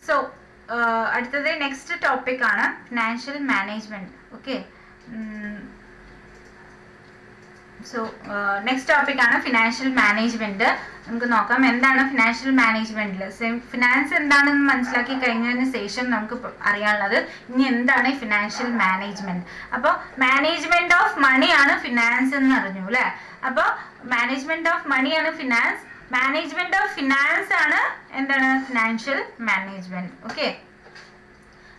So അടുത്തത് next topic ആണ് financial management. Okay, so next topic ആണ് ഫിനാൻഷ്യൽ മാനേജ്മെന്റ്. നമുക്ക് നോക്കാം എന്താണ് ഫിനാൻഷ്യൽ മാനേജ്മെന്റിൽ. ഫിനാൻസ് എന്താണെന്ന് മനസ്സിലാക്കി കഴിഞ്ഞതിന് ശേഷം നമുക്ക് അറിയാനുള്ളത് ഇനി എന്താണ് ഫിനാൻഷ്യൽ മാനേജ്മെന്റ്. അപ്പോൾ മാനേജ്മെന്റ് ഓഫ് മണിയാണ് ഫിനാൻസ് എന്ന് അറിഞ്ഞു അല്ലേ. അപ്പോൾ മാനേജ്മെന്റ് ഓഫ് മണിയാണ് ഫിനാൻസ്, മാനേജ്മെന്റ് ഓഫ് ഫിനാൻസ് ആണ് എന്താണ് ഫിനാൻഷ്യൽ മാനേജ്മെന്റ്. ഓക്കെ,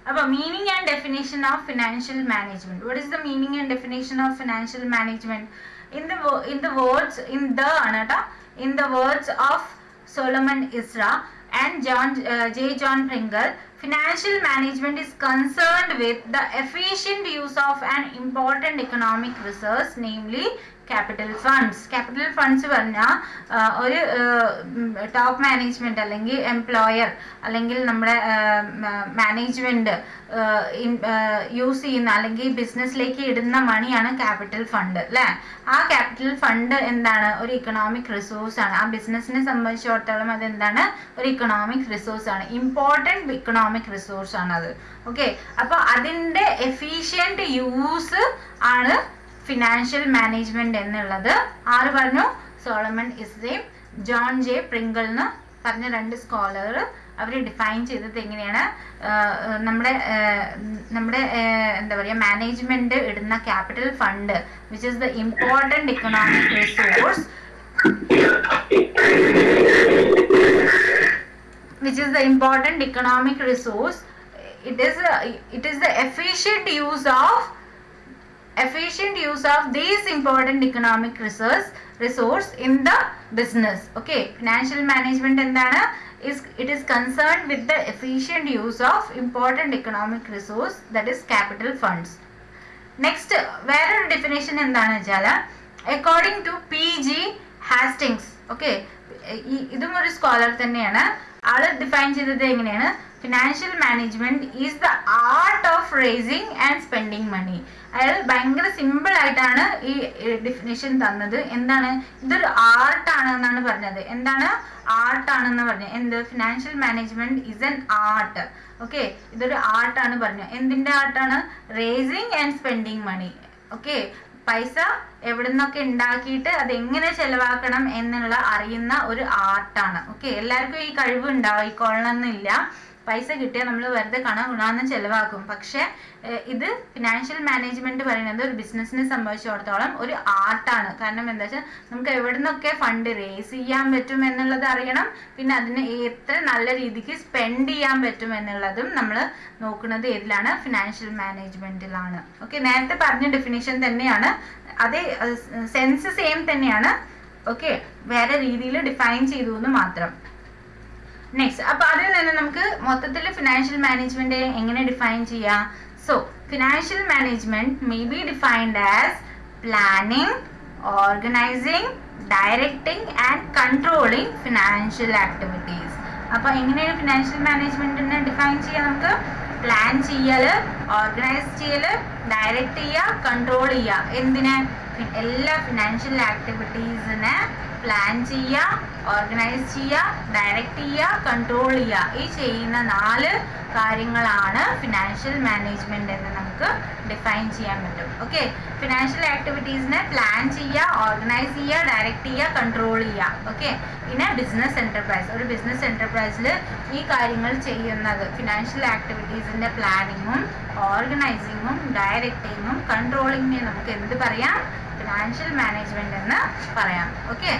അപ്പോൾ meaning and definition of financial management. What is the meaning and definition of financial management? In the words of Solomon Isra and John Pringle, financial management is concerned with the efficient use of an important economic resource, namely capital funds. Capital funds പറഞ്ഞാൽ ഒരു top management അല്ലെങ്കിൽ employer അല്ലെങ്കിൽ നമ്മുടെ management use ചെയ്യുന്ന അല്ലെങ്കിൽ ബിസിനസ്സിലേക്ക് ഇടുന്ന മണിയാണ് ക്യാപിറ്റൽ ഫണ്ട് അല്ലേ. ആ ക്യാപിറ്റൽ ഫണ്ട് എന്താണ്? ഒരു ഇക്കണോമിക് റിസോഴ്സ് ആണ്. ആ ബിസിനസ്സിനെ സംബന്ധിച്ചിടത്തോളം അതെന്താണ്? ഒരു ഇക്കണോമിക് റിസോഴ്സ് ആണ്, ഇമ്പോർട്ടൻറ്റ് ഇക്കണോമിക് റിസോഴ്സ് ആണ് അത്. ഓക്കെ, അപ്പോൾ അതിൻ്റെ എഫിഷ്യൻറ്റ് യൂസ് ആണ് ഫിനാൻഷ്യൽ മാനേജ്മെന്റ് എന്നുള്ളത്. ആര് പറഞ്ഞു? സോളമൻ ഇസ്രയും ജോൺ ജെ പ്രിങ്കിൾ എന്ന് പറഞ്ഞ രണ്ട് സ്കോളർ അവർ ഡിഫൈൻ ചെയ്തത് എങ്ങനെയാണ്? നമ്മുടെ എന്താ പറയുക, മാനേജ്മെന്റ് ഇടുന്ന capital fund which is the important economic resource it is the efficient use of these important economic resource in the business. Okay, financial management endana it is concerned with the efficient use of important economic resource, that is capital funds. Next, വേറൊരു definition എന്താണ് വെച്ചാൽ according to P.G. Hastings. Okay, ഇതും ഒരു scholar തന്നെയാണ്. ആള് define ചെയ്തത് എങ്ങനെയാണ്? Financial management is the art of raising and spending money. അയാൾ ഭയങ്കര സിമ്പിൾ ആയിട്ടാണ് ഈ ഡെഫിനേഷൻ തന്നത്. എന്താണ്? ഇതൊരു ആർട്ടാണെന്നാണ് പറഞ്ഞത്. എന്താണ്? ആർട്ടാണെന്ന് പറഞ്ഞത്. എന്ത്? Financial management is an art. Okay, ഇതൊരു ആർട്ടാണ് പറഞ്ഞത്. എന്തിന്റെ ആർട്ടാണ്? Raising and spending money. Okay, പൈസ എവിടെ നിന്നൊക്കെ ഉണ്ടാക്കിയിട്ട് അതെങ്ങനെ ചെലവാക്കണം എന്നുള്ള അറിയുന്ന ഒരു ആർട്ടാണ്. ഓക്കെ, എല്ലാവർക്കും ഈ കഴിവ് ഉണ്ടായിക്കൊള്ളണമെന്നില്ല. പൈസ കിട്ടിയാൽ നമ്മൾ വെറുതെ ഗുണാന്ന് ചെലവാക്കും. പക്ഷെ ഇത് ഫിനാൻഷ്യൽ മാനേജ്മെന്റ് പറയുന്നത് ഒരു ബിസിനസ്സിനെ സംബന്ധിച്ചിടത്തോളം ഒരു ആർട്ടാണ്. കാരണം എന്താ വെച്ചാൽ നമുക്ക് എവിടെ നിന്നൊക്കെ ഫണ്ട് റേസ് ചെയ്യാൻ പറ്റും എന്നുള്ളത് അറിയണം. പിന്നെ അതിന് എത്ര നല്ല രീതിക്ക് സ്പെൻഡ് ചെയ്യാൻ പറ്റും എന്നുള്ളതും നമ്മൾ നോക്കുന്നത് ഏതിലാണ്? ഫിനാൻഷ്യൽ മാനേജ്മെന്റിലാണ്. ഓക്കെ, നേരത്തെ പറഞ്ഞ ഡെഫിനിഷൻ തന്നെയാണ്, അതേ സെൻസ് സെയിം തന്നെയാണ്. ഓക്കെ, വേറെ രീതിയിൽ ഡിഫൈൻ ചെയ്തു എന്ന് മാത്രം. നെക്സ്റ്റ്, അപ്പോൾ അതിൽ നിന്ന് നമുക്ക് മൊത്തത്തിൽ ഫിനാൻഷ്യൽ മാനേജ്മെന്റ് എങ്ങനെ ഡിഫൈൻ ചെയ്യാം? So financial management may be defined as planning, organising, directing and controlling financial activities. അപ്പോൾ എങ്ങനെയാണ് ഫിനാൻഷ്യൽ മാനേജ്മെന്റിനെ ഡിഫൈൻ ചെയ്യുക? നമുക്ക് പ്ലാൻ ചെയ്യല്, ഓർഗനൈസ് ചെയ്യല്, ഡയറക്റ്റ് ചെയ്യുക, കൺട്രോൾ ചെയ്യുക. എന്തിനെ? എല്ലാ ഫിനാൻഷ്യൽ ആക്ടിവിറ്റീസിനെ പ്ലാൻ ചെയ്യുക, ഓർഗനൈസ് ചെയ്യുക, ഡയറക്റ്റ് ചെയ്യുക, കൺട്രോൾ ചെയ്യുക. ഈ ചെയ്യുന്ന 4 കാര്യങ്ങളാണ് ഫിനാൻഷ്യൽ മാനേജ്മെന്റ് എന്ന് നമുക്ക് ഡിഫൈൻ ചെയ്യാൻ പറ്റും. ഓക്കെ, ഫിനാൻഷ്യൽ ആക്ടിവിറ്റീസിനെ പ്ലാൻ ചെയ്യുക, ഓർഗനൈസ് ചെയ്യുക, ഡയറക്റ്റ് ചെയ്യുക, കൺട്രോൾ ചെയ്യുക. ഓക്കെ, പിന്നെ ബിസിനസ് എന്റർപ്രൈസ്, ഒരു ബിസിനസ് എന്റർപ്രൈസിൽ ഈ കാര്യങ്ങൾ ചെയ്യുന്നത് ഫിനാൻഷ്യൽ ആക്ടിവിറ്റീസിന്റെ പ്ലാനിങ്ങും ഓർഗനൈസിങ്ങും ഡയറക്റ്റിങ്ങും കൺട്രോളിങ്ങിനെ നമുക്ക് എന്ത് പറയാം? ഫിനാൻഷ്യൽ മാനേജ്മെന്റ് എന്ന് പറയാം. ഓക്കെ,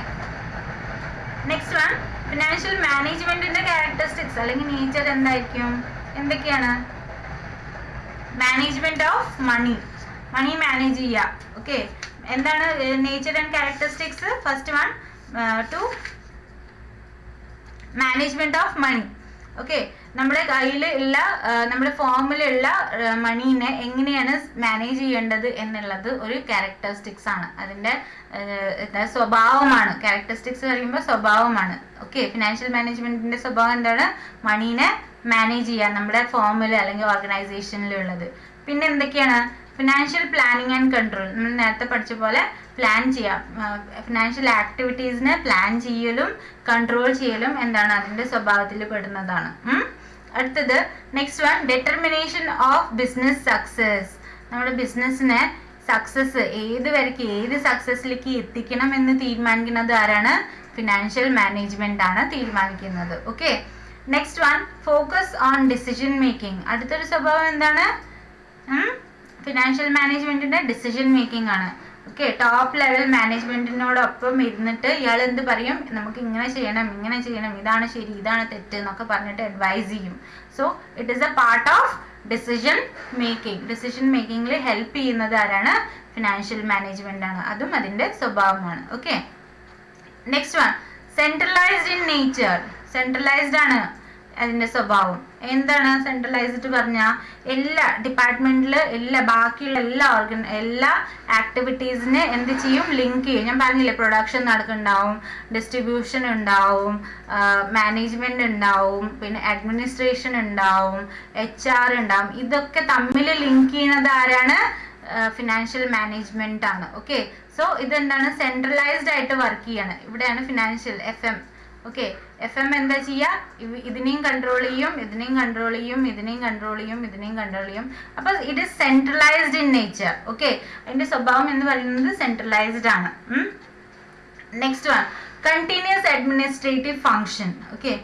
നെക്സ്റ്റ് വൺ, ഫിനാൻഷ്യൽ മാനേജ്മെന്റിന്റെ ക്യാരക്ടറിസ്റ്റിക്സ് അല്ലെങ്കിൽ നേച്ചർ എന്തായിരിക്കും? എന്തൊക്കെയാണ്? മാനേജ്മെന്റ് ഓഫ് മണി മാനേജ് ചെയ്യുക. ഓക്കെ, എന്താണ് nature and characteristics? First one, to management of money. Okay, നമ്മുടെ കയ്യിലുള്ള നമ്മുടെ ഫോമിലുള്ള മണീനെ എങ്ങനെയാണ് മാനേജ് ചെയ്യേണ്ടത് എന്നുള്ളത് ഒരു ക്യാരക്ടറിസ്റ്റിക്സ് ആണ്. അതിൻ്റെ സ്വഭാവമാണ്. ക്യാരക്ടറിസ്റ്റിക്സ് പറയുമ്പോൾ സ്വഭാവമാണ്. ഓക്കെ, ഫിനാൻഷ്യൽ മാനേജ്മെന്റിന്റെ സ്വഭാവം എന്താണ്? മണീനെ മാനേജ് ചെയ്യാൻ നമ്മുടെ ഫോമിൽ അല്ലെങ്കിൽ ഓർഗനൈസേഷനിലുള്ളത്. പിന്നെ എന്തൊക്കെയാണ്? Financial planning and control. നമ്മൾ നേരത്തെ പഠിച്ച പോലെ പ്ലാൻ ചെയ്യാം. ഫിനാൻഷ്യൽ ആക്ടിവിറ്റീസിനെ പ്ലാൻ ചെയ്യലും കൺട്രോൾ ചെയ്യലും എന്താണ്? അതിൻ്റെ സ്വഭാവത്തിൽ പെടുന്നതാണ്. അടുത്തത് next one, determination of business success. നമ്മുടെ ബിസിനസ്സിനെ സക്സസ് ഏത് വരയ്ക്ക് ഏത് സക്സസ്സിലേക്ക് എത്തിക്കണം എന്ന് തീരുമാനിക്കുന്നത് ആരാണ്? ഫിനാൻഷ്യൽ മാനേജ്മെന്റ് ആണ് തീരുമാനിക്കുന്നത്. Okay, next one, focus on decision making. അടുത്തൊരു സ്വഭാവം എന്താണ്? ഫിനാൻഷ്യൽ മാനേജ്മെന്റിന്റെ ഡിസിഷൻ മേക്കിംഗ് ആണ്. ഓക്കെ, ടോപ്പ് ലെവൽ മാനേജ്മെന്റിനോടൊപ്പം ഇരുന്നിട്ട് ഇയാൾ എന്ത് പറയും? നമുക്ക് ഇങ്ങനെ ചെയ്യണം, ഇങ്ങനെ ചെയ്യണം, ഇതാണ് ശരി, ഇതാണ് തെറ്റ് എന്നൊക്കെ പറഞ്ഞിട്ട് അഡ്വൈസ് ചെയ്യും. So it is a part of decision making. Decision മേക്കിംഗിൽ ഹെൽപ്പ് ചെയ്യുന്നത് ആരാണ്? ഫിനാൻഷ്യൽ മാനേജ്മെന്റ് ആണ്. അതും അതിന്റെ സ്വഭാവമാണ്. Okay, next one, centralised in nature. Centralised ആണ് അതിന്റെ സ്വഭാവം. എന്താണ് സെൻട്രലൈസ്ഡ് പറഞ്ഞാൽ? എല്ലാ ഡിപ്പാർട്ട്മെന്റിൽ ബാക്കിയുള്ള എല്ലാ ആക്ടിവിറ്റീസിനെ എന്ത് ചെയ്യും? ലിങ്ക് ചെയ്യും. ഞാൻ പറഞ്ഞില്ലേ, പ്രൊഡക്ഷൻ നടക്കുന്നുണ്ടാവും, ഡിസ്ട്രിബ്യൂഷൻ ഉണ്ടാവും, മാനേജ്മെന്റ് ഉണ്ടാവും, പിന്നെ അഡ്മിനിസ്ട്രേഷൻ ഉണ്ടാവും, HR ഉണ്ടാവും. ഇതൊക്കെ തമ്മിൽ ലിങ്ക് ചെയ്യുന്നത് ആരാണ്? ഫിനാൻഷ്യൽ മാനേജ്മെന്റ് ആണ്. ഓക്കെ, സോ ഇതെന്താണ്? സെൻട്രലൈസ്ഡ് ആയിട്ട് വർക്ക് ചെയ്യാണ്. ഇവിടെയാണ് ഫിനാൻഷ്യൽ FM. ഓക്കെ, FM എന്താ ചെയ്യുക? ഇതിനെയും കൺട്രോൾ ചെയ്യും, ഇതിനെയും കൺട്രോൾ ചെയ്യും, ഇതിനെയും കൺട്രോൾ ചെയ്യും, ഇതിനെയും കൺട്രോൾ ചെയ്യും. അപ്പൊ it is centralised in nature. Okay, അതിന്റെ സ്വഭാവം എന്ന് പറയുന്നത് സെൻട്രലൈസ്ഡ് ആണ്. Next one, continuous administrative function. Okay,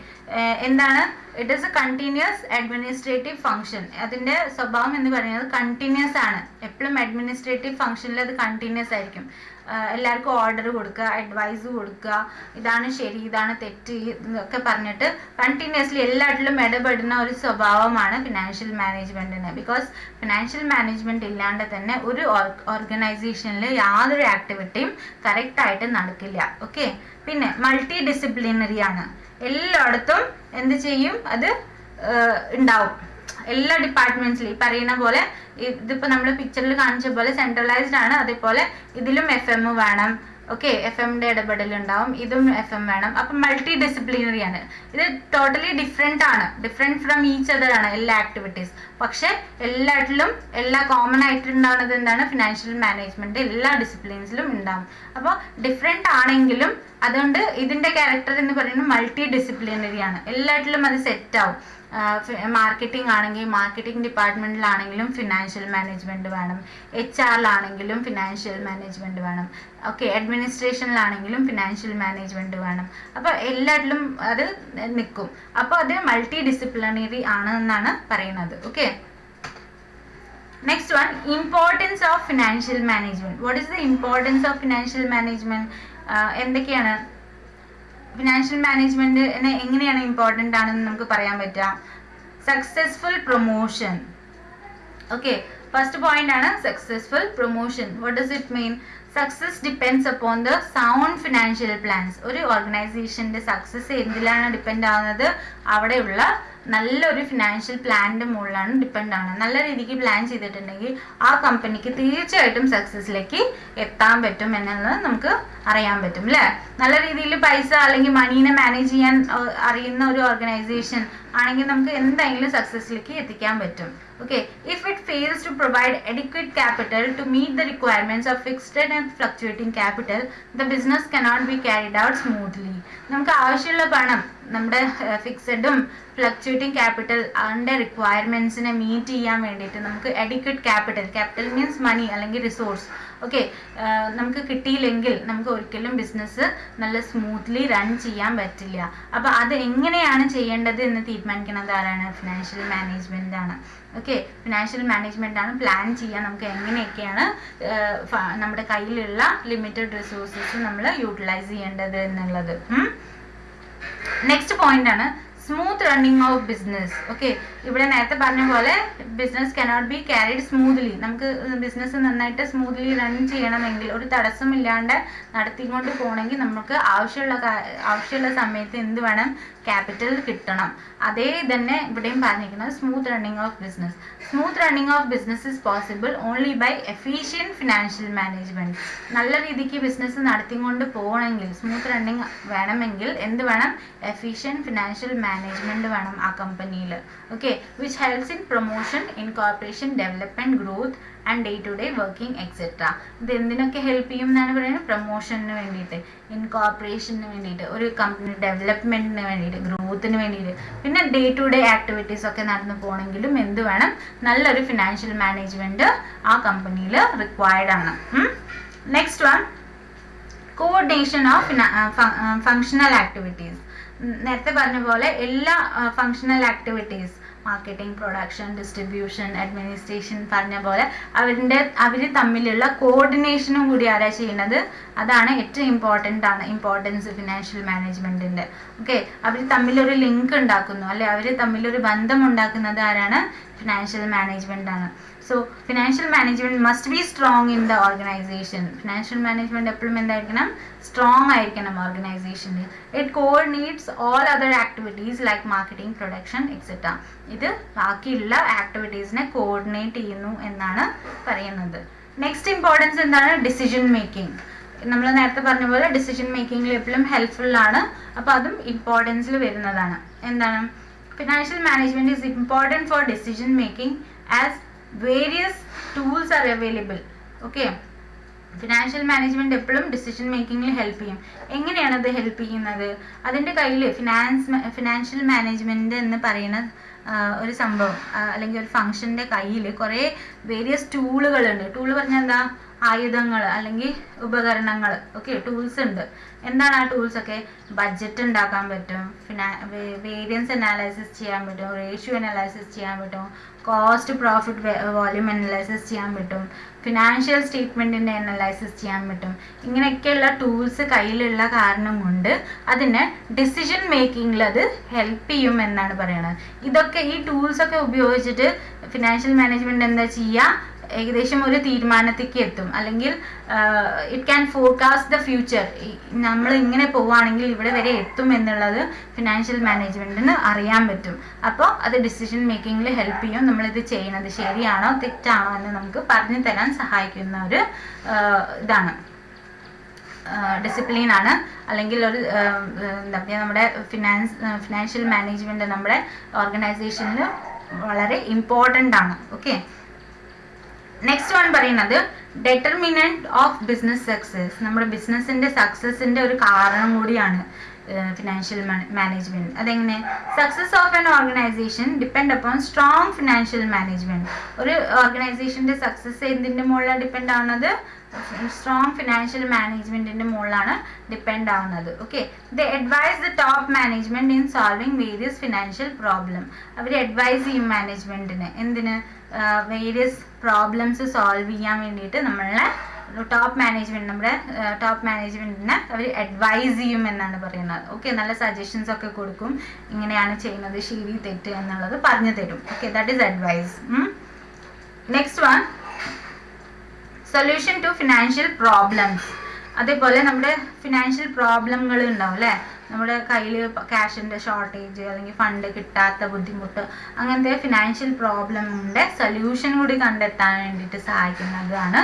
എന്താണ്? It is a continuous administrative function. അതിന്റെ സ്വഭാവം എന്ന് പറയുന്നത് കണ്ടിന്യൂസ് ആണ്. എപ്പോഴും അഡ്മിനിസ്ട്രേറ്റീവ് ഫംഗ്ഷനിൽ അത് കണ്ടിന്യൂസ് ആയിരിക്കും. എല്ലാവർക്കും ഓർഡർ കൊടുക്കുക, അഡ്വൈസ് കൊടുക്കുക, ഇതാണ് ശരി, ഇതാണ് തെറ്റ് എന്നൊക്കെ പറഞ്ഞിട്ട് കണ്ടിന്യൂസ്ലി എല്ലാറ്റിലും ഇടപെടുന്ന ഒരു സ്വഭാവമാണ് ഫിനാൻഷ്യൽ മാനേജ്മെന്റിന്. ബിക്കോസ് ഫിനാൻഷ്യൽ മാനേജ്മെന്റ് ഇല്ലാണ്ട് തന്നെ ഒരു ഓർഗനൈസേഷനിൽ യാതൊരു ആക്ടിവിറ്റിയും കറക്റ്റ് ആയിട്ട് നടക്കില്ല. ഓക്കെ, പിന്നെ മൾട്ടി ഡിസിപ്ലിനറി ആണ്. എല്ലായിടത്തും എന്ത് ചെയ്യും? അത് ഉണ്ടാവും. എല്ലാ ഡിപ്പാർട്ട്മെന്റ്സിലും ഈ പറയുന്ന പോലെ, ഇതിപ്പോ നമ്മൾ പിക്ചറിൽ കാണിച്ച പോലെ സെൻട്രലൈസ്ഡ് ആണ്. അതേപോലെ ഇതിലും FM വേണം. ഓക്കെ, FMന്റെ ഇടപെടൽ ഉണ്ടാവും, ഇതും FM വേണം. അപ്പൊ മൾട്ടി ഡിസിപ്ലിനറി ആണ്. ഇത് ടോട്ടലി ഡിഫറെന്റ് ആണ്, ഡിഫറെന്റ് ഫ്രം ഈച്ച് അതർ ആണ് എല്ലാ ആക്ടിവിറ്റീസ്. പക്ഷെ എല്ലാറ്റിലും കോമൺ ആയിട്ട് ഉണ്ടാവുന്നത് എന്താണ്? ഫിനാൻഷ്യൽ മാനേജ്മെന്റ് എല്ലാ ഡിസിപ്ലിൻസിലും ഉണ്ടാവും. അപ്പോൾ ഡിഫറെന്റ് ആണെങ്കിലും അതുകൊണ്ട് ഇതിന്റെ ക്യാരക്ടർ എന്ന് പറയുന്നത് മൾട്ടി ഡിസിപ്ലിനറി ആണ്. എല്ലാറ്റിലും അത് സെറ്റ് ആവും. മാർക്കറ്റിംഗ് ആണെങ്കിൽ മാർക്കറ്റിംഗ് ഡിപ്പാർട്ട്മെന്റിലാണെങ്കിലും ഫിനാൻഷ്യൽ മാനേജ്മെന്റ് വേണം, HR-ലാണെങ്കിലും ഫിനാൻഷ്യൽ മാനേജ്മെന്റ് വേണം, ഓക്കെ, അഡ്മിനിസ്ട്രേഷനിലാണെങ്കിലും ഫിനാൻഷ്യൽ മാനേജ്മെന്റ് വേണം. അപ്പോൾ എല്ലാറ്റിലും അത് നിൽക്കും. അപ്പോൾ അത് മൾട്ടി ഡിസിപ്ലിനറി ആണ് എന്നാണ് പറയുന്നത്. Okay, next one, importance of financial management. What is the importance of financial management? എന്തൊക്കെയാണ് ഫിനാൻഷ്യൽ മാനേജ്മെന്റിന് എങ്ങനെയാണ് ഇമ്പോർട്ടൻ്റ് ആണെന്ന് നമുക്ക് പറയാൻ പറ്റുക? Successful promotion. Okay, first point ആണ് successful promotion. What does it mean? Success depends upon the sound financial plans. ഒരു ഓർഗനൈസേഷന്റെ സക്സസ് എന്തിലാണ് ഡിപ്പെൻഡ് ആവുന്നത്? അവിടെയുള്ള നല്ലൊരു ഫിനാൻഷ്യൽ പ്ലാനിന്റെ മുകളിലാണ് ഡിപ്പെൻഡ് ആവുന്നത്. നല്ല രീതിക്ക് പ്ലാൻ ചെയ്തിട്ടുണ്ടെങ്കിൽ ആ കമ്പനിക്ക് തീർച്ചയായിട്ടും സക്സസിലേക്ക് എത്താൻ പറ്റും എന്നുള്ളത് നമുക്ക് അറിയാൻ പറ്റും, അല്ലേ? നല്ല രീതിയിൽ പൈസ അല്ലെങ്കിൽ മനീനെ മാനേജ് ചെയ്യാൻ അറിയുന്ന ഒരു ഓർഗനൈസേഷൻ ആണെങ്കിൽ നമുക്ക് എന്തായാലും സക്സസിലേക്ക് എത്തിക്കാൻ പറ്റും. Okay, if it fails to provide adequate capital to meet the requirements of fixed and fluctuating capital, the business cannot be carried out smoothly. നമുക്ക് ആവശ്യമുള്ള പണം നമ്മുടെ ഫിക്സഡും ഫ്ലക്ച്വേറ്റിംഗ് ക്യാപിറ്റൽ അതിൻ്റെ റിക്വയർമെൻറ്റ്സിനെ മീറ്റ് ചെയ്യാൻ വേണ്ടിയിട്ട് നമുക്ക് അഡിക്വേറ്റ് ക്യാപിറ്റൽ മീൻസ് മണി അല്ലെങ്കിൽ റിസോഴ്സ്, ഓക്കെ, നമുക്ക് കിട്ടിയില്ലെങ്കിൽ നമുക്ക് ഒരിക്കലും ബിസിനസ് നല്ല സ്മൂത്ത്ലി റൺ ചെയ്യാൻ പറ്റില്ല. അപ്പോൾ അത് എങ്ങനെയാണ് ചെയ്യേണ്ടത് എന്ന് തീരുമാനിക്കുന്നത് ആരാണ്? ഫിനാൻഷ്യൽ മാനേജ്മെൻ്റ് ആണ്. ഓക്കെ, ഫിനാൻഷ്യൽ മാനേജ്മെൻ്റ് ആണ് പ്ലാൻ ചെയ്യാൻ നമുക്ക് എങ്ങനെയൊക്കെയാണ് നമ്മുടെ കയ്യിലുള്ള ലിമിറ്റഡ് റിസോഴ്സസ് നമ്മൾ യൂട്ടിലൈസ് ചെയ്യേണ്ടത് എന്നുള്ളത്. നെക്സ്റ്റ് പോയിന്റ് ആണ് smooth running of business. Okay, ഇവിടെ നേരത്തെ പറഞ്ഞ പോലെ business cannot be carried smoothly. നമുക്ക് ബിസിനസ് നന്നായിട്ട് സ്മൂത്ത്ലി റൺ ചെയ്യണമെങ്കിൽ ഒരു തടസ്സമില്ലാണ്ട് നടത്തിക്കൊണ്ട് പോകണമെങ്കിൽ നമുക്ക് ആവശ്യമുള്ള സമയത്ത് എന്ത് വേണം? ക്യാപിറ്റൽ കിട്ടണം. അതേ തന്നെ ഇവിടെയും പറഞ്ഞിരിക്കുന്നത് smooth running of business. Smooth running of business is possible only by efficient financial management. നല്ല രീതിക്ക് ബിസിനസ് നടത്തിക്കൊണ്ട് പോകണമെങ്കിൽ, സ്മൂത്ത് റണ്ണിങ് വേണമെങ്കിൽ എന്ത് വേണം? എഫിഷ്യൻറ്റ് ഫിനാൻഷ്യൽ മാനേജ്മെന്റ് മാനേജ്മെൻറ്റ് വേണം ആ കമ്പനിയിൽ. Okay, which helps in promotion, incorporation, development, growth and day to day working etcetera. ഇത് എന്തിനൊക്കെ ഹെൽപ്പ് ചെയ്യും എന്നാണ് പറയുന്നത്? പ്രൊമോഷന് വേണ്ടിയിട്ട്, ഇൻകോർപ്പറേഷന് വേണ്ടിയിട്ട്, ഒരു കമ്പനി ഡെവലപ്മെൻറ്റിന് വേണ്ടിയിട്ട്, ഗ്രോത്തിന് വേണ്ടിയിട്ട്, പിന്നെ ഡേ ടു ഡേ ആക്ടിവിറ്റീസ് ഒക്കെ നടന്നു പോകണമെങ്കിലും എന്ത് വേണം? നല്ലൊരു ഫിനാൻഷ്യൽ മാനേജ്മെൻറ്റ് ആ കമ്പനിയിൽ റിക്വയർഡ് ആണ്. Next one, coordination of functional activities. നേരത്തെ പറഞ്ഞ പോലെ എല്ലാ functional activities, marketing, production, distribution, administration പറഞ്ഞ പോലെ അവർ തമ്മിലുള്ള കോർഡിനേഷനും കൂടി ആരാ ചെയ്യുന്നത്? അതാണ് ഏറ്റവും ഇമ്പോർട്ടൻസ് ഫിനാൻഷ്യൽ മാനേജ്മെൻറ്റിൻ്റെ. ഓക്കെ, അവർ തമ്മിലൊരു ലിങ്ക് ഉണ്ടാക്കുന്നു, അല്ലെ അവർ തമ്മിലൊരു ബന്ധം ഉണ്ടാക്കുന്നത് ആരാണ്? ഫിനാൻഷ്യൽ മാനേജ്മെൻ്റ് ആണ്. So financial management must be strong in the organisation. Financial management എപ്പോഴും എന്തായിരിക്കണം? സ്ട്രോങ് ആയിരിക്കണം ഓർഗനൈസേഷനിൽ. It coordinates all other activities like marketing, production etcetera. ഇത് ബാക്കിയുള്ള ആക്ടിവിറ്റീസിനെ കോർഡിനേറ്റ് ചെയ്യുന്നു എന്നാണ് പറയുന്നത്. നെക്സ്റ്റ് ഇമ്പോർട്ടൻസ് എന്താണ്? Decision making. നമ്മൾ നേരത്തെ പറഞ്ഞ പോലെ ഡിസിഷൻ മേക്കിങ്ങിൽ എപ്പോഴും ഹെൽപ്ഫുള്ളാണ്. അപ്പോൾ അതും ഇമ്പോർട്ടൻസിൽ വരുന്നതാണ്. എന്താണ്? Financial management is important for decision making as various tools are available. Okay, financial management എപ്പോഴും ഡിസിഷൻ മേക്കിങ്ങിൽ ഹെൽപ്പ് ചെയ്യും. എങ്ങനെയാണ് അത് ഹെൽപ്പ് ചെയ്യുന്നത്? അതിൻ്റെ കയ്യിൽ ഫിനാൻഷ്യൽ മാനേജ്മെൻറ്റ് എന്ന് പറയുന്ന ഒരു സംഭവം അല്ലെങ്കിൽ ഒരു ഫംഗ്ഷൻ്റെ കയ്യിൽ കുറേ വേരിയസ് ടൂളുകളുണ്ട്. ടൂൾ പറഞ്ഞാൽ എന്താ? ആയുധങ്ങൾ അല്ലെങ്കിൽ ഉപകരണങ്ങൾ. ഓക്കെ, ടൂൾസ് ഉണ്ട്. എന്താണ് ആ ടൂൾസൊക്കെ? ബഡ്ജറ്റ് ഉണ്ടാക്കാൻ പറ്റും, വേരിയൻസ് അനാലിസിസ് ചെയ്യാൻ പറ്റും, റേഷ്യോ അനാലിസിസ് ചെയ്യാൻ പറ്റും, കോസ്റ്റ് പ്രോഫിറ്റ് വോള്യൂം അനലൈസിസ് ചെയ്യാൻ പറ്റും, ഫിനാൻഷ്യൽ സ്റ്റേറ്റ്മെൻറ്റിൻ്റെ അനലൈസിസ് ചെയ്യാൻ പറ്റും. ഇങ്ങനെയൊക്കെയുള്ള ടൂൾസ് കയ്യിലുള്ള കാരണം കൊണ്ട് അതിനെ ഡിസിഷൻ മേക്കിങ്ങിൽ അത് ഹെൽപ്പ് ചെയ്യും എന്നാണ് പറയുന്നത്. ഇതൊക്കെ ഈ ടൂൾസൊക്കെ ഉപയോഗിച്ചിട്ട് ഫിനാൻഷ്യൽ മാനേജ്മെൻറ്റ് എന്താ ചെയ്യുക? ഏകദേശം ഒരു തീരുമാനത്തേക്ക് എത്തും, അല്ലെങ്കിൽ it can forecast the future. നമ്മൾ ഇങ്ങനെ പോവുകയാണെങ്കിൽ ഇവിടെ വരെ എത്തും എന്നുള്ളത് ഫിനാൻഷ്യൽ മാനേജ്മെൻറ്റിന് അറിയാൻ പറ്റും. അപ്പോൾ അത് ഡിസിഷൻ മേക്കിങ്ങിൽ ഹെൽപ്പ് ചെയ്യും. നമ്മളിത് ചെയ്യണത് ശരിയാണോ തെറ്റാണോ എന്ന് നമുക്ക് പറഞ്ഞു തരാൻ സഹായിക്കുന്ന ഒരു ഇതാണ്, ഡിസിപ്ലിനാണ്. അല്ലെങ്കിൽ ഒരു എന്താ പറയുക, നമ്മുടെ ഫിനാൻഷ്യൽ മാനേജ്മെൻറ്റ് നമ്മുടെ ഓർഗനൈസേഷനിൽ വളരെ ഇമ്പോർട്ടൻ്റ് ആണ്. ഓക്കെ, നെക്സ്റ്റ് വൺ പറയുന്നത് ഡെറ്റർമിനൻറ്റ് ഓഫ് ബിസിനസ് സക്സസ്. നമ്മുടെ ബിസിനസ്സിൻ്റെ സക്സസിൻ്റെ ഒരു കാരണം കൂടിയാണ് ഫിനാൻഷ്യൽ മാനേജ്മെൻറ്റ്. അതെങ്ങനെ? Success of an organisation depend upon strong financial management. ഒരു ഓർഗനൈസേഷൻ്റെ സക്സസ് എന്തിൻ്റെ മുകളിലാണ് ഡിപ്പെൻഡ് ആവുന്നത്? സ്ട്രോങ് ഫിനാൻഷ്യൽ മാനേജ്മെൻറ്റിൻ്റെ മുകളിലാണ് ഡിപ്പെൻഡ് ആവുന്നത്. Okay, the advise the top management in solving various financial problem. അവർ അഡ്വൈസ് ചെയ്യും മാനേജ്മെൻറ്റിന്. എന്തിന്? വേരിയസ് പ്രോബ്ലംസ് സോൾവ് ചെയ്യാൻ വേണ്ടിയിട്ട് നമ്മളെ ടോപ്പ് മാനേജ്മെൻറ്റ്, നമ്മുടെ ടോപ്പ് മാനേജ്മെൻറ്റിനെ അവർ അഡ്വൈസ് ചെയ്യും എന്നാണ് പറയുന്നത്. ഓക്കെ, നല്ല സജഷൻസ് ഒക്കെ കൊടുക്കും. ഇങ്ങനെയാണ് ചെയ്യുന്നത്, ശരി തെറ്റ് എന്നുള്ളത് പറഞ്ഞു തരും. Okay, that is advice. Next one, solution to financial problems. അതേപോലെ നമ്മുടെ ഫിനാൻഷ്യൽ പ്രോബ്ലങ്ങൾ ഉണ്ടാവും അല്ലേ? നമ്മുടെ കയ്യിൽ ക്യാഷിൻ്റെ ഷോർട്ടേജ് അല്ലെങ്കിൽ ഫണ്ട് കിട്ടാത്ത ബുദ്ധിമുട്ട്, അങ്ങനത്തെ ഫിനാൻഷ്യൽ പ്രോബ്ലമിൻ്റെ സൊല്യൂഷൻ കൂടി കണ്ടെത്താൻ വേണ്ടിയിട്ട് സഹായിക്കുന്നതാണ്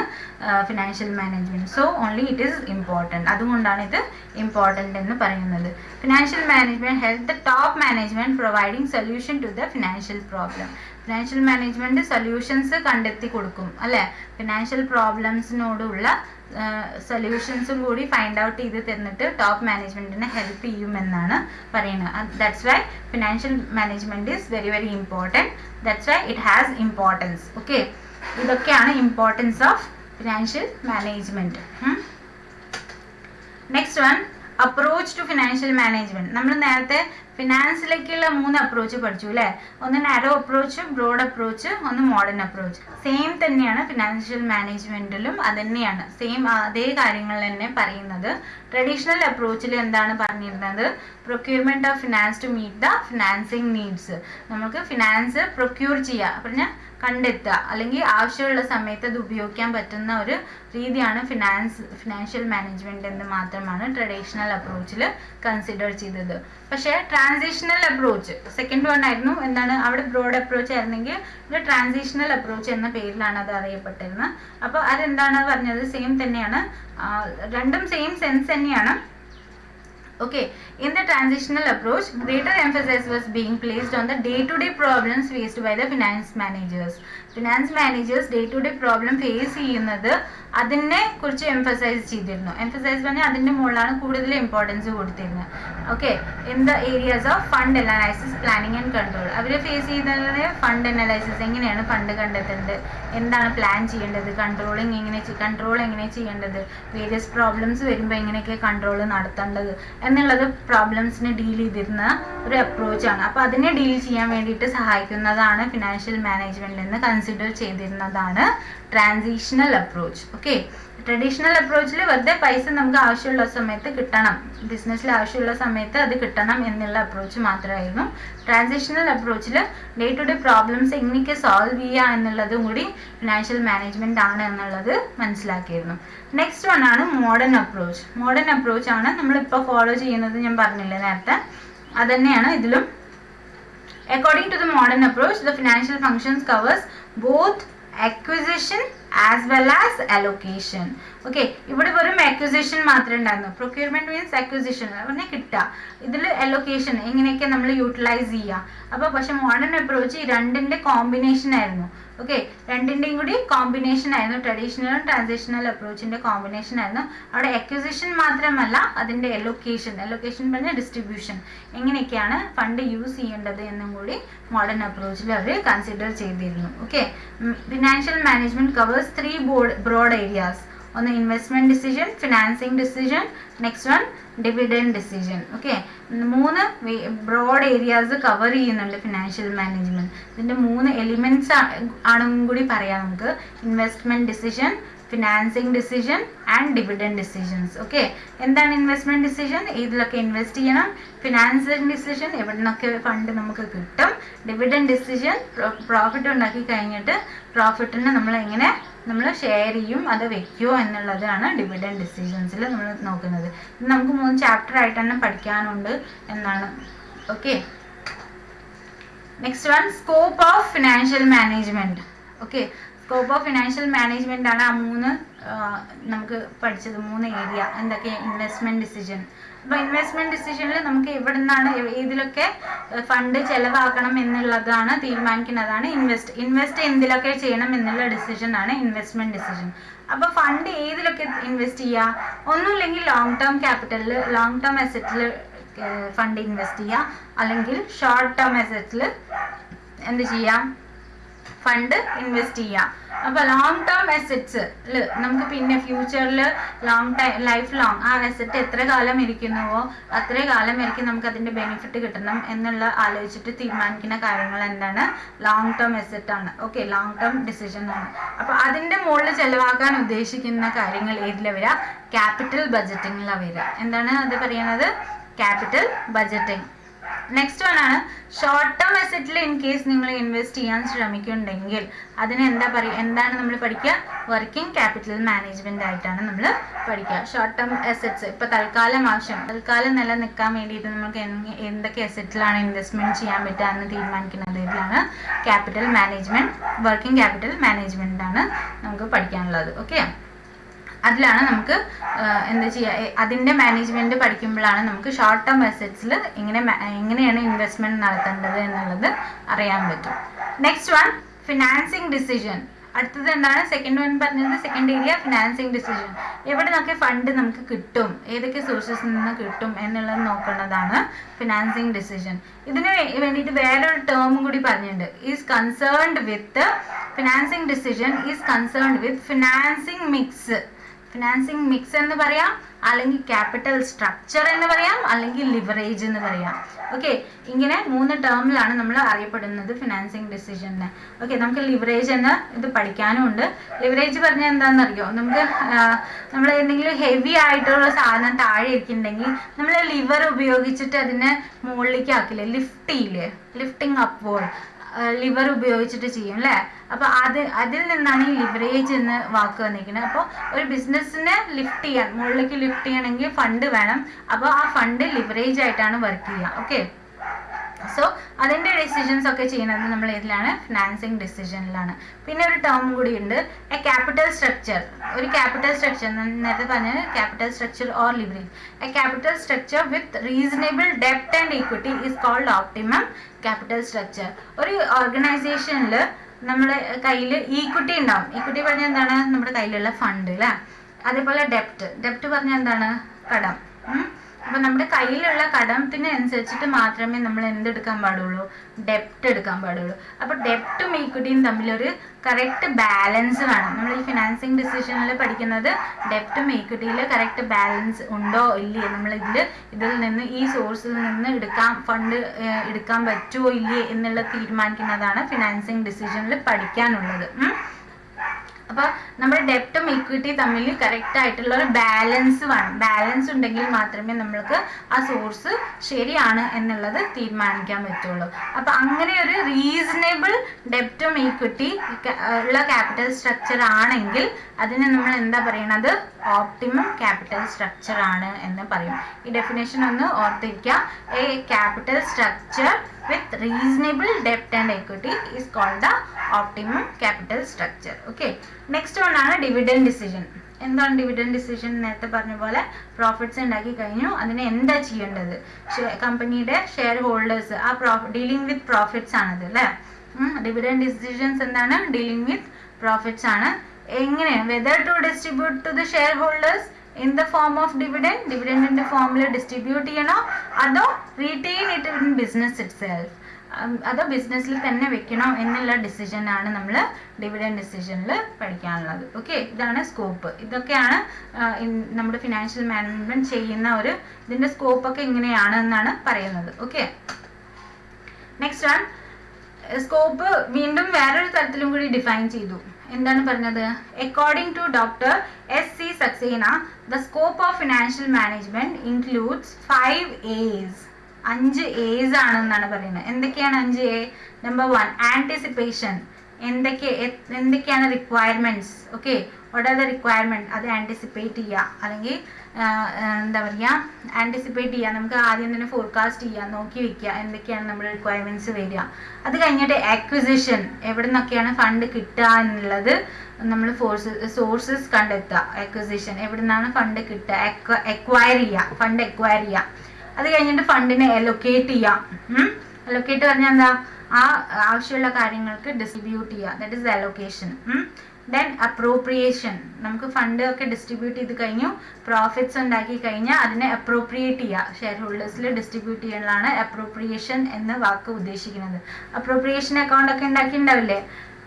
financial management. So only it is important. അതുകൊണ്ടാണ് ഇത് ഇമ്പോർട്ടൻ്റ് എന്ന് പറയുന്നത്. Financial management help the top management providing solution to the financial problem. Financial management solutions കണ്ടെത്തി കൊടുക്കും അല്ലേ? ഫിനാൻഷ്യൽ പ്രോബ്ലംസിനോടുള്ള സൊല്യൂഷൻസും കൂടി ഫൈൻഡ് ഔട്ട് ചെയ്ത് തന്നിട്ട് ടോപ്പ് മാനേജ്മെൻറ്റിനെ ഹെൽപ്പ് ചെയ്യുമെന്നാണ് പറയുന്നത്. That's why financial management is very very important. That's why it has importance. Okay, ഇതൊക്കെയാണ് importance of financial management. Next one, approach to financial management. നമ്മൾ നേരത്തെ ഫിനാൻസിലേക്കുള്ള 3 അപ്രോച്ച് പഠിച്ചു അല്ലേ? ഒന്ന് നാരോ അപ്രോച്ച്, ബ്രോഡ് അപ്രോച്ച്, ഒന്ന് മോഡേൺ അപ്രോച്ച്. സെയിം തന്നെയാണ് financial മാനേജ്മെൻറ്റിലും. അത് തന്നെയാണ് സെയിം അതേ കാര്യങ്ങൾ തന്നെ പറയുന്നത്. ട്രഡീഷണൽ അപ്രോച്ചിൽ എന്താണ് പറഞ്ഞിരുന്നത്? Procurement of finance to meet the financing needs. നമുക്ക് ഫിനാൻസ് പ്രൊക്യൂർ ചെയ്യുക പറഞ്ഞാൽ കണ്ടെത്തുക, അല്ലെങ്കിൽ ആവശ്യമുള്ള സമയത്ത് അത് ഉപയോഗിക്കാൻ പറ്റുന്ന ഒരു രീതിയാണ് ഫിനാൻഷ്യൽ മാനേജ്മെൻറ്റ് എന്ന് മാത്രമാണ് ട്രഡീഷണൽ അപ്രോച്ചിൽ കൺസിഡർ ചെയ്തത്. പക്ഷേ ട്രാൻസിഷണൽ അപ്രോച്ച് സെക്കൻഡ് വൺ ആയിരുന്നു. എന്താണ്? അവിടെ ബ്രോഡ് അപ്രോച്ച് ആയിരുന്നെങ്കിൽ ഇവിടെ ട്രാൻസിഷണൽ അപ്രോച്ച് എന്ന പേരിലാണ് അത് അറിയപ്പെട്ടിരുന്നത്. അപ്പോൾ അതെന്താണ് പറഞ്ഞത്? സെയിം തന്നെയാണ്, രണ്ടും സെയിം സെൻസ് തന്നെയാണ്. Okay, in the transitional approach, greater emphasis was being placed on the day-to-day problems faced by the finance managers. Finance managers day to day problem face ചെയ്യുന്നത് അതിനെ കുറിച്ച് എംഫസൈസ് ചെയ്തിരുന്നു. എംഫസൈസ് പറഞ്ഞാൽ അതിൻ്റെ മുകളിലാണ് കൂടുതൽ ഇമ്പോർട്ടൻസ് കൊടുത്തിരുന്നത്. Okay, in the areas of fund analysis, planning and control. അവർ ഫേസ് ചെയ്യുന്നത് ഫണ്ട് അനാലിസിസ്, എങ്ങനെയാണ് ഫണ്ട് കണ്ടെത്തേണ്ടത്, എന്താണ് പ്ലാൻ ചെയ്യേണ്ടത്, കൺട്രോൾ എങ്ങനെ ചെയ്യേണ്ടത്, വേരിയസ് പ്രോബ്ലംസ് വരുമ്പോൾ എങ്ങനെയൊക്കെ കൺട്രോൾ നടത്തേണ്ടത് എന്നുള്ളത് പ്രോബ്ലംസിനെ ഡീൽ ചെയ്തിരുന്ന ഒരു അപ്രോച്ചാണ്. അപ്പോൾ അതിനെ ഡീൽ ചെയ്യാൻ വേണ്ടിയിട്ട് സഹായിക്കുന്നതാണ് ഫിനാൻഷ്യൽ മാനേജ്മെൻറ്റിൽ നിന്ന് കൺസിഡർ ചെയ്തിരുന്നതാണ് ട്രാൻസിഷണൽ അപ്രോച്ച്. ഓക്കെ, ട്രഡീഷണൽ അപ്രോച്ചിൽ വെറുതെ പൈസ നമുക്ക് ആവശ്യമുള്ള സമയത്ത് കിട്ടണം, ബിസിനസ്സിൽ ആവശ്യമുള്ള സമയത്ത് അത് കിട്ടണം എന്നുള്ള അപ്രോച്ച് മാത്രമായിരുന്നു. ട്രാൻസിഷണൽ അപ്രോച്ചിൽ ഡേ ടു ഡേ പ്രോബ്ലംസ് എങ്ങനെയൊക്കെ സോൾവ് ചെയ്യുക എന്നുള്ളതും കൂടി ഫിനാൻഷ്യൽ മാനേജ്മെൻറ്റ് ആണ് എന്നുള്ളത് മനസ്സിലാക്കിയിരുന്നു. നെക്സ്റ്റ് വൺ ആണ് മോഡേൺ അപ്രോച്ച്. മോഡേൺ അപ്രോച്ച് ആണ് നമ്മളിപ്പോൾ ഫോളോ ചെയ്യുന്നത്, ഞാൻ പറഞ്ഞില്ലേ നേരത്തെ, അതുതന്നെയാണ് ഇതിലും. According to the modern approach, the financial functions covers both acquisition as well as allocation. Okay, ഇവിടെ വെറും acquisition മാത്രമേ ഉണ്ടായിരുന്നു. Procurement means acquisition, പറഞ്ഞാൽ കിട്ടുക. ഇതിൽ allocation എങ്ങനെയൊക്കെ നമ്മൾ യൂട്ടിലൈസ് ചെയ്യുക. അപ്പോൾ പക്ഷെ മോഡേൺ അപ്രോച്ച് ഈ രണ്ടിൻ്റെ കോമ്പിനേഷൻ ആയിരുന്നു. ഓക്കെ, രണ്ടിൻ്റെയും കൂടി കോമ്പിനേഷൻ ആയിരുന്നു. ട്രഡീഷണലും ട്രാൻസിഷണൽ അപ്രോച്ചിൻ്റെ കോമ്പിനേഷൻ ആയിരുന്നു. അവിടെ അക്വിസിഷൻ മാത്രമല്ല, അതിൻ്റെ എലൊക്കേഷൻ പറഞ്ഞാൽ ഡിസ്ട്രിബ്യൂഷൻ, എങ്ങനെയൊക്കെയാണ് ഫണ്ട് യൂസ് ചെയ്യേണ്ടത് എന്നും കൂടി മോഡേൺ അപ്രോച്ചിൽ അവർ കൺസിഡർ ചെയ്തിരുന്നു. Okay, financial management covers 3 broad areas. ഒന്ന് investment decision, financing decision, next one dividend decision. Okay, 3 broad areas cover ചെയ്യുന്നുണ്ട് ഫിനാൻഷ്യൽ മാനേജ്മെൻറ്റ്. ഇതിൻ്റെ 3 എലിമെൻറ്റ്സ് ആണെന്നും കൂടി പറയാം നമുക്ക്. Investment decision, financing decision and dividend decisions. Okay, എന്താണ് ഇൻവെസ്റ്റ്മെൻറ്റ് ഡിസിഷൻ? ഇതിലൊക്കെ invest ചെയ്യണം. ഫിനാൻസിങ് ഡിസിഷൻ, എവിടെ നിന്നൊക്കെ ഫണ്ട് നമുക്ക് കിട്ടും. ഡിവിഡൻഡ് ഡിസിഷൻ, പ്രോഫിറ്റ് ഉണ്ടാക്കി കഴിഞ്ഞിട്ട് പ്രോഫിറ്റിനെ നമ്മൾ ഷെയർ ചെയ്യും, അത് വെക്കുമോ എന്നുള്ളതാണ് ഡിവിഡൻഡ് ഡിസിഷൻസിൽ നമ്മൾ നോക്കുന്നത്. ഇത് നമുക്ക് 3 ചാപ്റ്റർ ആയിട്ട് തന്നെ പഠിക്കാനുണ്ട് എന്നാണ്. Okay, next one scope of financial management. Okay, scope of financial management ആണ് ആ 3 നമുക്ക് പഠിച്ചത്. 3 ഏരിയ എന്തൊക്കെ? Investment decision. അപ്പോൾ ഇൻവെസ്റ്റ്മെൻറ്റ് ഡിസിഷനിൽ നമുക്ക് എവിടെ നിന്നാണ് ഏതിലൊക്കെ ഫണ്ട് ചിലവാക്കണം എന്നുള്ളതാണ് തീരുമാനിക്കുന്നതാണ് ഇൻവെസ്റ്റ് എന്തിലൊക്കെ ചെയ്യണം എന്നുള്ള ഡിസിഷനാണ് ഇൻവെസ്റ്റ്മെൻറ്റ് ഡിസിഷൻ. അപ്പോൾ ഫണ്ട് ഏതിലൊക്കെ ഇൻവെസ്റ്റ് ചെയ്യുക? ഒന്നുമില്ലെങ്കിൽ ലോങ് ടേം അസറ്റിൽ ഫണ്ട് ഇൻവെസ്റ്റ് ചെയ്യുക, അല്ലെങ്കിൽ ഷോർട്ട് ടേം അസറ്റിൽ എന്ത് ചെയ്യാം? ഫണ്ട് ഇൻവെസ്റ്റ് ചെയ്യാം. അപ്പോൾ ലോങ് ടേം അസറ്റ്സിൽ നമുക്ക് പിന്നെ ഫ്യൂച്ചറിൽ ലൈഫ് ലോങ് ആ അസറ്റ് എത്ര കാലം ഇരിക്കുന്നുവോ അത്ര കാലം വരെയ്ക്കും നമുക്ക് അതിൻ്റെ ബെനിഫിറ്റ് കിട്ടണം എന്നുള്ള ആലോചിച്ചിട്ട് തീരുമാനിക്കുന്ന കാര്യങ്ങൾ എന്താണ്? ലോങ് ടേം അസറ്റ് ആണ്. ഓക്കെ, ലോങ് ടേം ഡിസിഷൻ ആണ്. അപ്പോൾ അതിൻ്റെ മുകളിൽ ചെലവാക്കാൻ ഉദ്ദേശിക്കുന്ന കാര്യങ്ങൾ ഏതിലാണ് വരിക? ക്യാപിറ്റൽ ബജറ്റിങ്ങിലാണ് വരിക. എന്താണ് അത് പറയുന്നത്? Capital budgeting. നെക്സ്റ്റ് വൺ ആണ് ഷോർട്ട് ടേം അസറ്റിൽ ഇൻ കേസ് നിങ്ങൾ ഇൻവെസ്റ്റ് ചെയ്യാൻ ശ്രമിക്കുന്നുണ്ടെങ്കിൽ അതിന് എന്താണ് നമ്മൾ പഠിക്കുക? വർക്കിംഗ് ക്യാപിറ്റൽ മാനേജ്മെന്റ് ആയിട്ടാണ് നമ്മൾ പഠിക്കുക. ഷോർട്ട് ടേം അസറ്റ്സ് ഇപ്പോൾ തൽക്കാലം നിലനിൽക്കാൻ വേണ്ടിയിട്ട് നമുക്ക് എന്തൊക്കെ അസറ്റിലാണ് ഇൻവെസ്റ്റ്മെന്റ് ചെയ്യാൻ പറ്റുക എന്ന് തീരുമാനിക്കുന്നത് ഇതിലാണ് capital management. Working capital management ആണ് നമുക്ക് പഠിക്കാനുള്ളത്. ഓക്കെ, അതിലാണ് നമുക്ക് എന്താ ചെയ്യുക? അതിൻ്റെ മാനേജ്മെൻറ്റ് പഠിക്കുമ്പോഴാണ് നമുക്ക് ഷോർട്ട് ടേം അസറ്റ്സിൽ എങ്ങനെയാണ് ഇൻവെസ്റ്റ്മെൻറ്റ് നടത്തേണ്ടത് എന്നുള്ളത് അറിയാൻ പറ്റും. Next one financing decision. അടുത്തത് എന്താണ്? സെക്കൻഡ് വൺ പറഞ്ഞത് സെക്കൻഡ് ഏരിയ ഫിനാൻസിങ് ഡിസിഷൻ. എവിടെ നിന്നൊക്കെ ഫണ്ട് നമുക്ക് കിട്ടും, ഏതൊക്കെ സോഴ്സസിൽ നിന്ന് കിട്ടും എന്നുള്ളത് നോക്കുന്നതാണ് ഫിനാൻസിങ് ഡിസിഷൻ. ഇതിന് വേണ്ടിയിട്ട് വേറൊരു ടേമും കൂടി പറഞ്ഞിട്ടുണ്ട്. Is concerned with financing decision is concerned with financing mix. Financing mix എന്ന് പറയാം, അല്ലെങ്കിൽ ക്യാപിറ്റൽ സ്ട്രക്ചർ എന്ന് പറയാം, അല്ലെങ്കിൽ ലിവറേജ് എന്ന് പറയാം. ഓക്കെ, ഇങ്ങനെ 3 ടേമിലാണ് നമ്മൾ അറിയപ്പെടുന്നത് ഫിനാൻസിങ് ഡിസിഷനെ. ഓക്കെ, നമുക്ക് ലിവറേജ് എന്ന ഇത് പഠിക്കാനും ഉണ്ട്. ലിവറേജ് പറഞ്ഞാൽ എന്താണെന്നറിയോ? നമ്മൾ എന്തെങ്കിലും ഹെവി ആയിട്ടുള്ള സാധനം താഴെ ഇരിക്കുന്നുണ്ടെങ്കിൽ നമ്മൾ ലിവർ ഉപയോഗിച്ചിട്ട് അതിനെ മുകളിലേക്ക് ആക്കില്ലേ, ലിഫ്റ്റിംഗ് അപ്വേർഡ് ലിവർ ഉപയോഗിച്ചിട്ട് ചെയ്യും അല്ലേ? അപ്പോൾ അതിൽ നിന്നാണ് ഈ ലിവറേജ് എന്ന് വാക്ക് വന്നിരിക്കുന്നത്. അപ്പോൾ ഒരു ബിസിനസ്സിനെ മുകളിലേക്ക് ലിഫ്റ്റ് ചെയ്യണമെങ്കിൽ ഫണ്ട് വേണം. അപ്പോൾ ആ ഫണ്ട് ലിവറേജ് ആയിട്ടാണ് വർക്ക് ചെയ്യുക. ഓക്കെ, സോ അതിൻ്റെ ഡിസിഷൻസ് ഒക്കെ ചെയ്യുന്നത് നമ്മൾ ഏതിലാണ്? ഫിനാൻസിങ് ഡിസിഷനിലാണ്. പിന്നെ ഒരു ടേം കൂടി ഉണ്ട്, എ ക്യാപിറ്റൽ സ്ട്രക്ചർ. ഒരു ക്യാപിറ്റൽ സ്ട്രക്ചർ നേരത്തെ പറഞ്ഞത് capital structure or leverage. A capital structure with reasonable ഡെപ്റ്റ് and equity is called optimum capital structure. ഒരു ഓർഗനൈസേഷനിൽ നമ്മുടെ കയ്യിൽ ഈക്വിറ്റി ഉണ്ടാവും. ഈക്വിറ്റി പറഞ്ഞാൽ എന്താണ്? നമ്മുടെ കയ്യിലുള്ള ഫണ്ട് അല്ലേ. അതേപോലെ ഡെപ്റ്റ് പറഞ്ഞാൽ എന്താണ്? കടം. അപ്പോൾ നമ്മുടെ കയ്യിലുള്ള കടത്തിന് അനുസരിച്ചിട്ട് മാത്രമേ നമ്മൾ എന്തെടുക്കാൻ പാടുള്ളൂ? ഡെപ്റ്റ് എടുക്കാൻ പാടുള്ളൂ. അപ്പോൾ ഡെപ്റ്റും ഈക്വിറ്റിയും തമ്മിലൊരു കറക്റ്റ് ബാലൻസ് വേണം. നമ്മൾ ഈ ഫിനാൻസിങ് ഡിസിഷനിൽ പഠിക്കുന്നത് ഡെപ്റ്റും ഈക്വിറ്റിയിൽ കറക്റ്റ് ബാലൻസ് ഉണ്ടോ ഇല്ലേ, നമ്മൾ ഇതിൽ നിന്ന് ഈ സോഴ്സിൽ നിന്ന് ഫണ്ട് എടുക്കാൻ പറ്റുമോ ഇല്ലേ എന്നുള്ള തീരുമാനിക്കുന്നതാണ് ഫിനാൻസിങ് ഡിസിഷനിൽ പഠിക്കാനുള്ളത്. അപ്പോൾ നമ്മുടെ ഡെപ്റ്റും ഈക്വിറ്റി തമ്മിൽ കറക്റ്റ് ആയിട്ടുള്ള ഒരു ബാലൻസ് വേണം. ബാലൻസ് ഉണ്ടെങ്കിൽ മാത്രമേ നമ്മൾക്ക് ആ സോഴ്സ് ശരിയാണ് എന്നുള്ളത് തീരുമാനിക്കാൻ പറ്റുള്ളൂ. അപ്പോൾ അങ്ങനെ ഒരു റീസണബിൾ ഡെപ്റ്റും ഈക്വിറ്റി ഉള്ള ക്യാപിറ്റൽ സ്ട്രക്ചർ ആണെങ്കിൽ അതിനെ നമ്മൾ എന്താ പറയണത്? ഓപ്റ്റിമം ക്യാപിറ്റൽ സ്ട്രക്ചർ ആണ് എന്ന് പറയും. ഈ ഡെഫിനേഷൻ ഒന്ന് ഓർത്തിരിക്കുക. A capital structure with reasonable debt and equity is called the optimum capital structure. Okay, next one ആണ് dividend decision. എന്താണ് ഡിവിഡൻഡ് ഡിസിഷൻ? നേരത്തെ പറഞ്ഞ പോലെ പ്രോഫിറ്റ്സ് ഉണ്ടാക്കി കഴിഞ്ഞു, അതിന് എന്താ ചെയ്യേണ്ടത്? കമ്പനിയുടെ shareholders dealing with profits ആണത് അല്ലേ. ഡിവിഡൻഡ് ഡിസിഷൻസ് എന്താണ്? ഡീലിംഗ് വിത്ത് പ്രോഫിറ്റ്സ് ആണ്. എങ്ങനെയാണ്? Whether to distribute to the shareholders in the form of ഡിവിഡൻഡിന്റെ ഫോമിൽ ഡിസ്ട്രിബ്യൂട്ട് ചെയ്യണോ അതോ retain it in business itself, അതോ ബിസിനസ്സിൽ തന്നെ വെക്കണോ എന്നുള്ള ഡിസിഷനാണ് നമ്മൾ ഡിവിഡൻഡ് ഡിസിഷനിൽ പഠിക്കാനുള്ളത്. ഓക്കെ, ഇതാണ് സ്കോപ്പ്. ഇതൊക്കെയാണ് നമ്മുടെ ഫിനാൻഷ്യൽ മാനേജ്മെന്റ് ചെയ്യുന്ന ഇതിന്റെ സ്കോപ്പൊക്കെ ഇങ്ങനെയാണ് എന്നാണ് പറയുന്നത്. ഓക്കെ, നെക്സ്റ്റ് വൺ സ്കോപ്പ് വീണ്ടും വേറൊരു തരത്തിലും കൂടി ഡിഫൈൻ ചെയ്തു. എന്താണ് പറഞ്ഞത്? According to doctor S.C. Saxena, the scope of financial management includes 5 A's. 5 A's ആണെന്നാണ് പറയുന്നത്. എന്തൊക്കെയാണ് 5 A? Number 1 anticipation. എന്തൊക്കെയാണ് requirements? Okay, what are the requirement? അത് ആൻറ്റിസിപ്പേറ്റ് ചെയ്യുക, അല്ലെങ്കിൽ എന്താ പറയുക, ആൻറ്റിസിപ്പേറ്റ് ചെയ്യുക. നമുക്ക് ആദ്യം തന്നെ ഫോർകാസ്റ്റ് ചെയ്യുക, നോക്കി വെക്കുക എന്തൊക്കെയാണ് നമ്മുടെ റിക്വയർമെന്റ്സ് വരിക. അത് കഴിഞ്ഞിട്ട് അക്വിസിഷൻ, എവിടെ നിന്നൊക്കെയാണ് ഫണ്ട് കിട്ടുക എന്നുള്ളത് നമ്മൾ സോഴ്സസ് കണ്ടെത്തുക. അക്വിസിഷൻ, എവിടെ നിന്നാണ് ഫണ്ട് കിട്ടുക, എക്വയർ ചെയ്യുക, ഫണ്ട് എക്വയർ ചെയ്യുക. അത് കഴിഞ്ഞിട്ട് ഫണ്ടിനെ അലൊക്കേറ്റ് ചെയ്യാം. അലൊക്കേറ്റ് പറഞ്ഞാൽ എന്താ? ആ ആവശ്യമുള്ള കാര്യങ്ങൾക്ക് ഡിസ്ട്രിബ്യൂട്ട് ചെയ്യുക, that is allocation. Then appropriation, നമുക്ക് ഫണ്ട് ഒക്കെ ഡിസ്ട്രിബ്യൂട്ട് ചെയ്ത് കഴിഞ്ഞു, പ്രോഫിറ്റ്സ് ഉണ്ടാക്കി കഴിഞ്ഞാൽ അതിനെ അപ്രോപ്രിയേറ്റ് ചെയ്യുക, ഷെയർ ഹോൾഡേഴ്സിൽ ഡിസ്ട്രിബ്യൂട്ട് ചെയ്യാനാണ് അപ്രോപ്രിയേഷൻ എന്ന വാക്ക് ഉദ്ദേശിക്കുന്നത്. അപ്രോപ്രിയേഷൻ അക്കൗണ്ട് ഒക്കെ ഉണ്ടാക്കിയിട്ടുണ്ടാവില്ലേ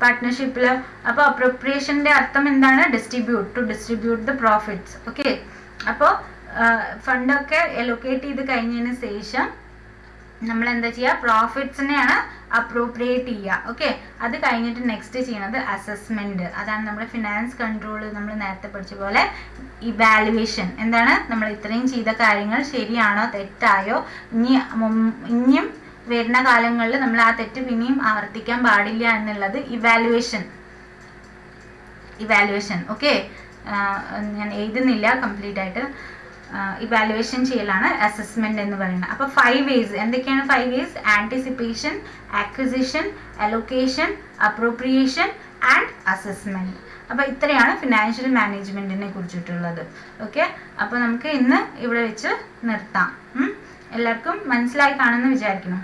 പാർട്ട്ണർഷിപ്പിൽ? അപ്പോൾ അപ്രോപ്രിയേഷൻ്റെ അർത്ഥം എന്താണ്? To distribute the profits. Okay, അപ്പോൾ ഫണ്ടൊക്കെ അലൊക്കേറ്റ് ചെയ്ത് കഴിഞ്ഞതിന് ശേഷം നമ്മൾ എന്താ ചെയ്യുക? പ്രോഫിറ്റ്സിനെയാണ് അപ്രോപ്രിയേറ്റ് ചെയ്യുക. ഓക്കെ, അത് കഴിഞ്ഞിട്ട് നെക്സ്റ്റ് ചെയ്യുന്നത് അസസ്മെന്റ്. അതാണ് നമ്മുടെ ഫിനാൻസ് കൺട്രോൾ. നമ്മൾ നേരത്തെ പഠിച്ച പോലെ ഇവാലുവേഷൻ. എന്താണ്? നമ്മൾ ഇത്രയും ചെയ്ത കാര്യങ്ങൾ ശരിയാണോ തെറ്റായോ, ഇനിയും വരുന്ന കാലങ്ങളിൽ നമ്മൾ ആ തെറ്റ് പിന്നെയും ആവർത്തിക്കാൻ പാടില്ല എന്നുള്ളത് ഇവാലുവേഷൻ. ഓക്കെ, ഞാൻ എഴുതുന്നില്ല കംപ്ലീറ്റ് ആയിട്ട്. ഇവാലുവേഷൻ ചെയ്യലാണ് അസസ്മെന്റ് എന്ന് പറയുന്നത്. അപ്പോൾ 5 A's എന്തൊക്കെയാണ്? 5 A's: anticipation, acquisition, allocation, appropriation and assessment. അപ്പോൾ ഇത്രയാണ് ഫിനാൻഷ്യൽ മാനേജ്മെന്റിനെ കുറിച്ചിട്ടുള്ളത്. ഓക്കെ, അപ്പോൾ നമുക്ക് ഇന്ന് ഇവിടെ വെച്ച് നിർത്താം. എല്ലാവർക്കും മനസ്സിലായി കാണുമെന്ന് വിചാരിക്കുന്നു.